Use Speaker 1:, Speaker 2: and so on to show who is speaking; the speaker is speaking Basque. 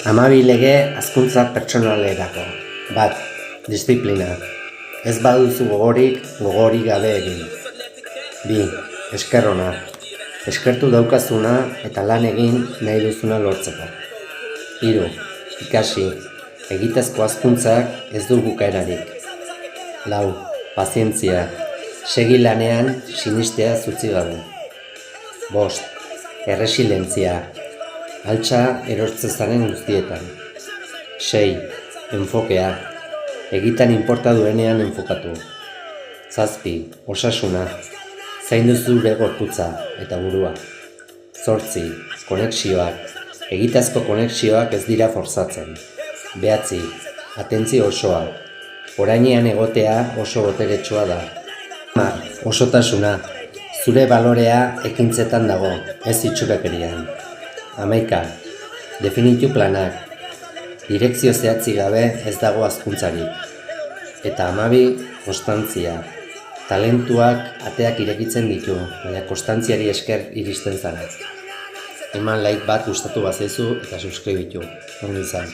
Speaker 1: Hamabi lege hazkuntza pertsonalerako. 1. Diziplina. Ez baduzu gogorik gabe egin. 2. Esker ona. Eskertu daukazuna eta lan egin nahi duzuna lortzeko. 3. Ikasi. Egitazko hazkuntzak ez du bukaerarik. 4. Pazientzia. Segi lanean sinistea zutzi gabe. 5. Erresilientzia. Altxa erortzezaren guztietan. 6. Enfokea. Egitan inporta duenean enfokatu. 7. Osasuna. Zaindu zure gorputza eta burua. 8. Konexioak. Egitazko konexioak ez dira forzatzen. 9. Atentzio osoa. Orainean egotea oso boteretsua da. 10. Osotasuna. Zure balorea ekintzetan dago, ez itxurakerian. 11. Definitu planak. Direkzio zehatzi gabe ez dago hazkuntzarik. Eta 12. Konstantzia. Talentuak ateak irekitzen ditu, baina konstantziari esker iristen zara. Eman like bat gustatu bazaizu eta subskribitu. Ongi izan.